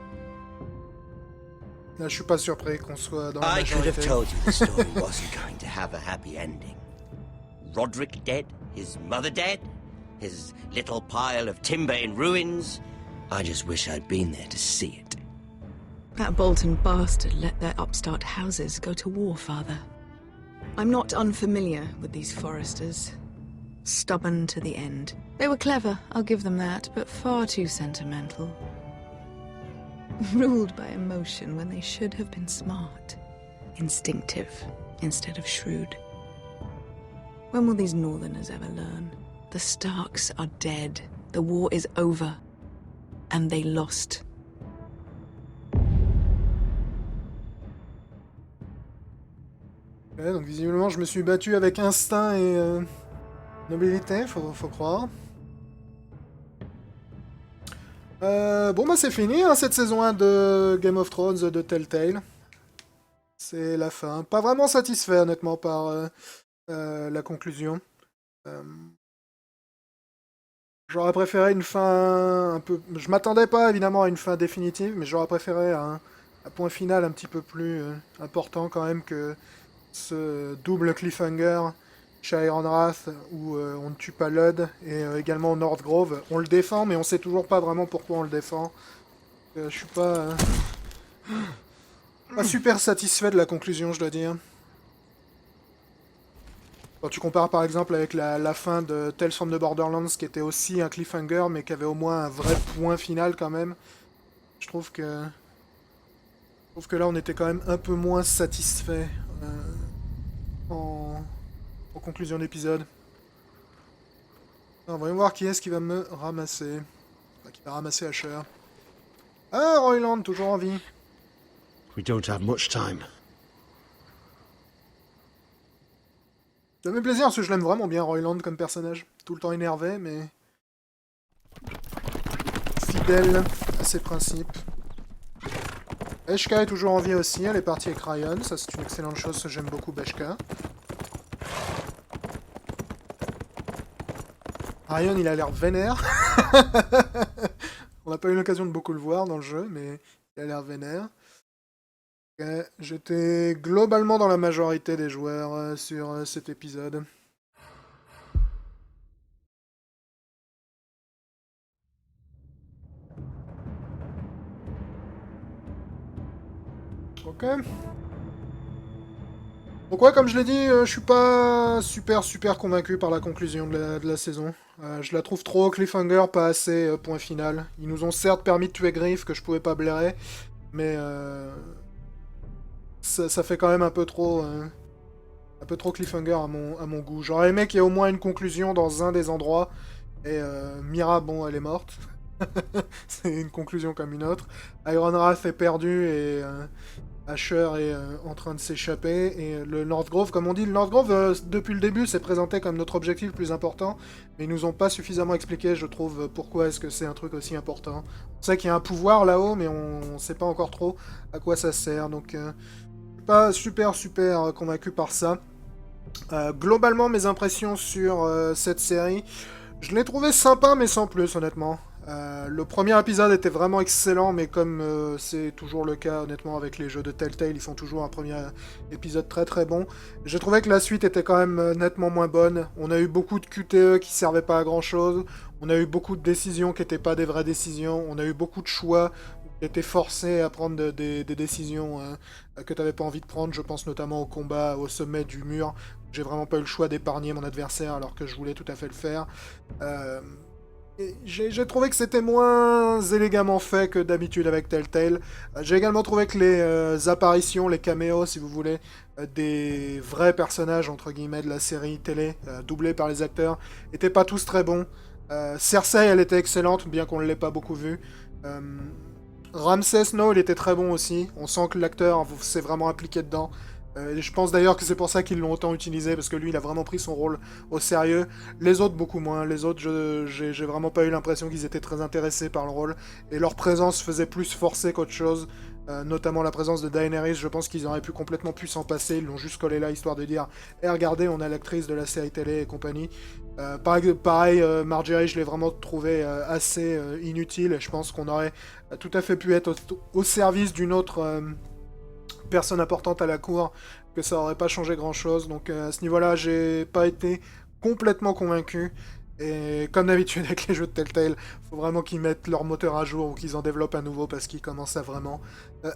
Là, je suis pas surpris qu'on soit dans la I could have majorité. told you the story wasn't going to have a happy ending. Roderick dead, his mother dead, his little pile of timber in ruins. I just wish I'd been there to see it. That Bolton bastard let their upstart houses go to war, Father. I'm not unfamiliar with these Forresters. Stubborn to the end. They were clever, I'll give them that, but far too sentimental. Ruled by emotion when they should have been smart. Instinctive instead of shrewd. When will these Northerners ever learn? The Starks are dead. The war is over. And they lost. Ouais, donc visiblement, je me suis battu avec instinct et nobilité, faut croire. Bon, bah c'est fini, hein, cette saison 1 de Game of Thrones de Telltale. C'est la fin. Pas vraiment satisfait, honnêtement, par la conclusion. J'aurais préféré une fin un peu... Je m'attendais pas, évidemment, à une fin définitive, mais j'aurais préféré un point final un petit peu plus important, quand même, que ce double cliffhanger chez Ironrath, où on ne tue pas Ludd, et également au Northgrove. On le défend, mais on sait toujours pas vraiment pourquoi on le défend. Je suis pas... pas super satisfait de la conclusion, je dois dire. Quand tu compares par exemple avec la fin de Tales from the Borderlands, qui était aussi un cliffhanger, mais qui avait au moins un vrai point final quand même, je trouve que là on était quand même un peu moins satisfait en conclusion d'épisode. Voyons voir qui est-ce qui va me ramasser. Enfin, qui va ramasser Asher. Ah, Royland, toujours en vie. We don't have much time. Ça me fait plaisir parce que je l'aime vraiment bien, Royland, comme personnage. Tout le temps énervé, mais... fidèle à ses principes. Beshka est toujours en vie aussi, elle est partie avec Ryan. Ça, c'est une excellente chose, parce que j'aime beaucoup Beshka. Ryan, il a l'air vénère. On n'a pas eu l'occasion de beaucoup le voir dans le jeu, mais il a l'air vénère. J'étais globalement dans la majorité des joueurs sur cet épisode. Ok. Donc ouais, comme je l'ai dit, je suis pas super convaincu par la conclusion de la saison. Je la trouve trop cliffhanger, pas assez point final. Ils nous ont certes permis de tuer Griff, que je pouvais pas blairer, mais ça fait quand même un peu trop cliffhanger à mon goût. J'aurais aimé qu'il y ait au moins une conclusion dans un des endroits, et Mira, bon, elle est morte. C'est une conclusion comme une autre. Ironwrath est perdu, et Asher est en train de s'échapper, et le Northgrove, comme on dit, le Northgrove, depuis le début, s'est présenté comme notre objectif le plus important, mais ils nous ont pas suffisamment expliqué, je trouve, pourquoi est-ce que c'est un truc aussi important. On sait qu'il y a un pouvoir là-haut, mais on sait pas encore trop à quoi ça sert, donc pas super convaincu par ça. Globalement, mes impressions sur cette série, je l'ai trouvé sympa, mais sans plus, honnêtement. Le premier épisode était vraiment excellent, mais comme c'est toujours le cas, honnêtement, avec les jeux de Telltale, ils font toujours un premier épisode très bon. J'ai trouvé que la suite était quand même nettement moins bonne. On a eu beaucoup de QTE qui servaient pas à grand chose. On a eu beaucoup de décisions qui n'étaient pas des vraies décisions. On a eu beaucoup de choix qui étaient forcés à prendre des décisions que tu n'avais pas envie de prendre. Je pense notamment au combat au sommet du mur. J'ai vraiment pas eu le choix d'épargner mon adversaire alors que je voulais tout à fait le faire. J'ai trouvé que c'était moins élégamment fait que d'habitude avec Telltale. J'ai également trouvé que les apparitions, les caméos, si vous voulez, des vrais personnages, entre guillemets, de la série télé, doublés par les acteurs, étaient pas tous très bons. Cersei, elle était excellente, bien qu'on ne l'ait pas beaucoup vue. Ramsay Snow, il était très bon aussi. On sent que l'acteur s'est vraiment impliqué dedans. Je pense d'ailleurs que c'est pour ça qu'ils l'ont autant utilisé, parce que lui, il a vraiment pris son rôle au sérieux. Les autres, beaucoup moins. Les autres, j'ai vraiment pas eu l'impression qu'ils étaient très intéressés par le rôle. Et leur présence faisait plus forcer qu'autre chose. Notamment la présence de Daenerys, je pense qu'ils auraient complètement pu s'en passer. Ils l'ont juste collé là, histoire de dire « Eh, regardez, on a l'actrice de la série télé et compagnie. » Pareil, Marjorie, je l'ai vraiment trouvé assez inutile. Et je pense qu'on aurait tout à fait pu être au service d'une autre... personne importante à la cour, que ça aurait pas changé grand chose, donc à ce niveau-là, j'ai pas été complètement convaincu, et comme d'habitude avec les jeux de Telltale, faut vraiment qu'ils mettent leur moteur à jour ou qu'ils en développent à nouveau, parce qu'ils commencent à vraiment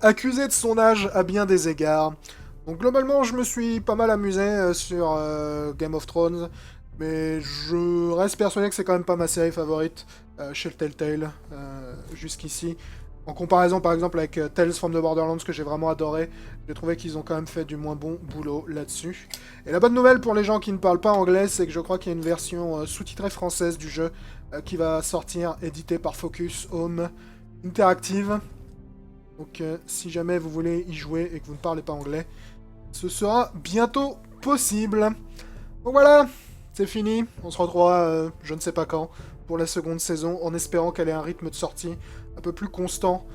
accuser de son âge à bien des égards. Donc globalement, je me suis pas mal amusé sur Game of Thrones, mais je reste persuadé que c'est quand même pas ma série favorite chez le Telltale, jusqu'ici. En comparaison, par exemple, avec Tales from the Borderlands, que j'ai vraiment adoré, j'ai trouvé qu'ils ont quand même fait du moins bon boulot là-dessus. Et la bonne nouvelle pour les gens qui ne parlent pas anglais, c'est que je crois qu'il y a une version sous-titrée française du jeu qui va sortir, éditée par Focus Home Interactive. Donc si jamais vous voulez y jouer et que vous ne parlez pas anglais, ce sera bientôt possible. Donc voilà, c'est fini. On se retrouvera je ne sais pas quand pour la seconde saison, en espérant qu'elle ait un rythme de sortie un peu plus constant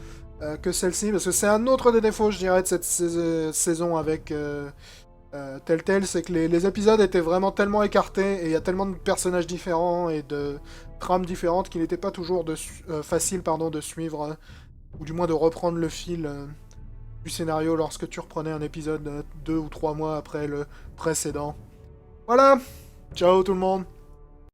que celle-ci, parce que c'est un autre des défauts, je dirais, de cette saison avec Telltale, c'est que les épisodes étaient vraiment tellement écartés, et il y a tellement de personnages différents et de trames différentes qu'il n'était pas toujours facile de suivre, ou du moins de reprendre le fil du scénario lorsque tu reprenais un épisode 2 ou 3 mois après le précédent. Voilà, ciao tout le monde.